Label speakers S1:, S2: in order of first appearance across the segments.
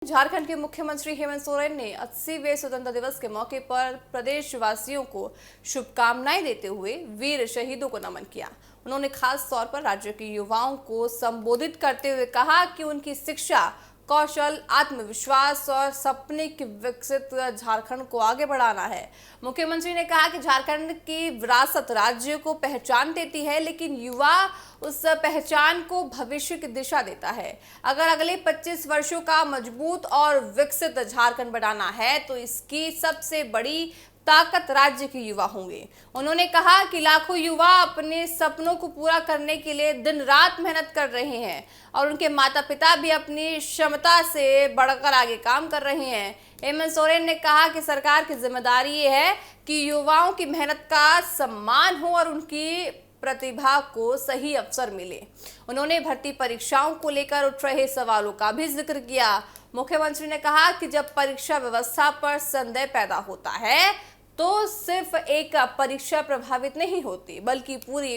S1: झारखंड के मुख्यमंत्री हेमंत सोरेन ने 80वें स्वतंत्रता दिवस के मौके पर प्रदेशवासियों को शुभकामनाएं देते हुए वीर शहीदों को नमन किया। उन्होंने खास तौर पर राज्य के युवाओं को संबोधित करते हुए कहा कि उनकी शिक्षा, कौशल, आत्मविश्वास और सपने के विकसित झारखंड को आगे बढ़ाना है। मुख्यमंत्री ने कहा कि झारखंड की विरासत राज्य को पहचान देती है, लेकिन युवा उस पहचान को भविष्य की दिशा देता है। अगर अगले 25 वर्षों का मजबूत और विकसित झारखंड बनाना है तो इसकी सबसे बड़ी ताकत राज्य के युवा होंगे। उन्होंने कहा कि लाखों युवा अपने सपनों को पूरा करने के लिए दिन रात मेहनत कर रहे हैं और उनके माता पिता भी अपनी क्षमता से बढ़कर आगे काम कर रहे हैं। हेमंत सोरेन ने कहा कि सरकार की जिम्मेदारी ये है कि युवाओं की मेहनत का सम्मान हो और उनकी प्रतिभा को सही अवसर मिले। उन्होंने भर्ती परीक्षाओं को लेकर उठ रहे सवालों का भी जिक्र किया। मुख्यमंत्री ने कहा कि जब परीक्षा व्यवस्था पर संदेह पैदा होता है तो सिर्फ एक परीक्षा प्रभावित नहीं होती, बल्कि पूरी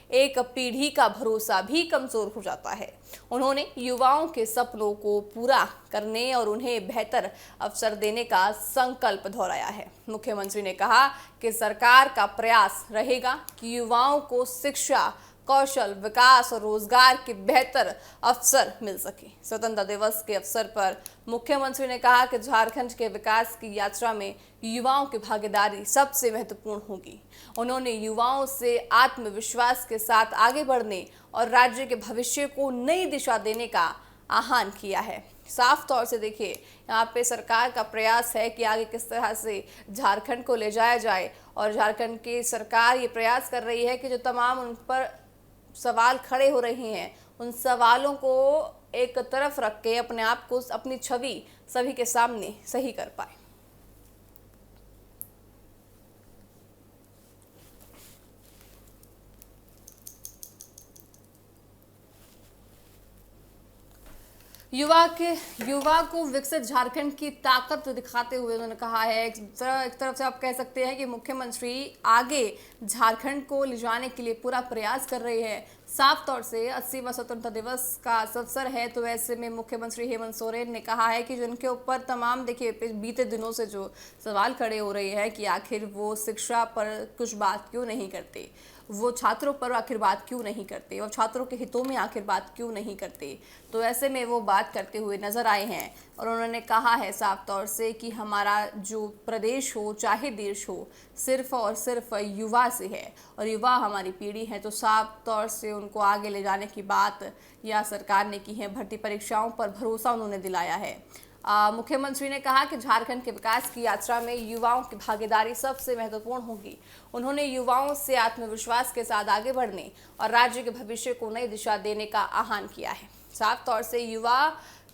S1: एक पीढ़ी का भरोसा भी कमजोर हो जाता है। उन्होंने युवाओं के सपनों को पूरा करने और उन्हें बेहतर अवसर देने का संकल्प दोहराया है। मुख्यमंत्री ने कहा कि सरकार का प्रयास रहेगा कि युवाओं को शिक्षा, कौशल विकास और रोजगार के बेहतर अवसर मिल सके। स्वतंत्रता दिवस के अवसर पर मुख्यमंत्री ने कहा कि झारखंड के विकास की यात्रा में युवाओं की भागीदारी सबसे महत्वपूर्ण होगी। उन्होंने युवाओं से आत्मविश्वास के साथ आगे बढ़ने और राज्य के भविष्य को नई दिशा देने का आह्वान किया है। साफ तौर से देखिए, यहाँ पे सरकार का प्रयास है कि आगे किस तरह से झारखंड को ले जाया जाए और झारखंड की सरकार ये प्रयास कर रही है कि जो तमाम उन पर सवाल खड़े हो रहे हैं उन सवालों को एक तरफ रख के अपने आप को, अपनी छवि सभी के सामने सही कर पाए। युवा को विकसित झारखंड की ताकत दिखाते हुए उन्होंने कहा है, एक तरफ से आप कह सकते हैं कि मुख्यमंत्री आगे झारखंड को ले जाने के लिए पूरा प्रयास कर रहे हैं। साफ तौर से 80वां स्वतंत्रता दिवस का अवसर है, तो ऐसे में मुख्यमंत्री हेमंत सोरेन ने कहा है कि जिनके ऊपर तमाम देखिए बीते दिनों से जो सवाल खड़े हो रहे हैं कि आखिर वो शिक्षा पर कुछ बात क्यों नहीं करते, वो छात्रों पर आखिर बात क्यों नहीं करते और छात्रों के हितों में आखिर बात क्यों नहीं करते, तो ऐसे में वो बात करते हुए नजर आए हैं। और उन्होंने कहा है साफ तौर से कि हमारा जो प्रदेश हो चाहे देश हो, सिर्फ और सिर्फ युवा से है और युवा हमारी पीढ़ी है, तो साफ तौर से उनको आगे ले जाने की बात या सरकार ने की है। भर्ती परीक्षाओं पर भरोसा उन्होंने दिलाया है। मुख्यमंत्री ने कहा कि झारखंड के विकास की यात्रा में युवाओं की भागीदारी सबसे महत्वपूर्ण होगी। उन्होंने युवाओं से आत्मविश्वास के साथ आगे बढ़ने और राज्य के भविष्य को नई दिशा देने का आह्वान किया है। साफ तौर से युवा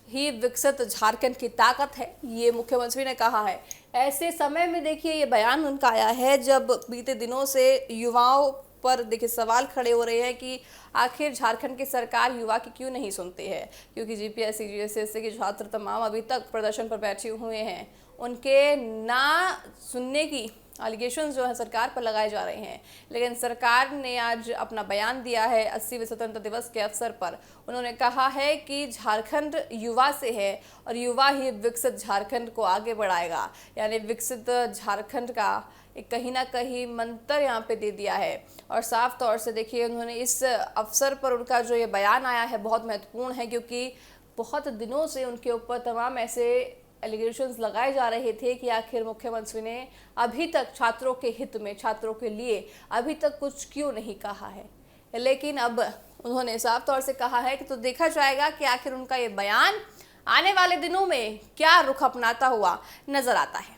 S1: ही विकसित झारखंड की ताकत है, ये मुख्यमंत्री ने कहा है। ऐसे समय में देखिए ये बयान उनका आया है जब बीते दिनों से युवाओं पर देखिए सवाल खड़े हो रहे हैं कि आखिर झारखंड की सरकार युवा की क्यों नहीं सुनती है, क्योंकि जीपीएससी जीएसएससी के छात्र तमाम अभी तक प्रदर्शन पर बैठे हुए हैं। उनके ना सुनने की एलिगेशंस जो है सरकार पर लगाए जा रहे हैं, लेकिन सरकार ने आज अपना बयान दिया है 80वें स्वतंत्रता दिवस के अवसर पर। उन्होंने कहा है कि झारखंड युवा से है और युवा ही विकसित झारखंड को आगे बढ़ाएगा, यानी विकसित झारखंड का एक कहीं ना कहीं मंत्र यहाँ पे दे दिया है। और साफ तौर से देखिए उन्होंने इस अवसर पर उनका जो ये बयान आया है बहुत महत्वपूर्ण है, क्योंकि बहुत दिनों से उनके ऊपर तमाम ऐसे एलिगेशंस लगाए जा रहे थे कि आखिर मुख्यमंत्री ने अभी तक छात्रों के हित में, छात्रों के लिए अभी तक कुछ क्यों नहीं कहा है। लेकिन अब उन्होंने साफ तौर से कहा है कि तो देखा जाएगा कि आखिर उनका ये बयान आने वाले दिनों में क्या रुख अपनाता हुआ नजर आता है।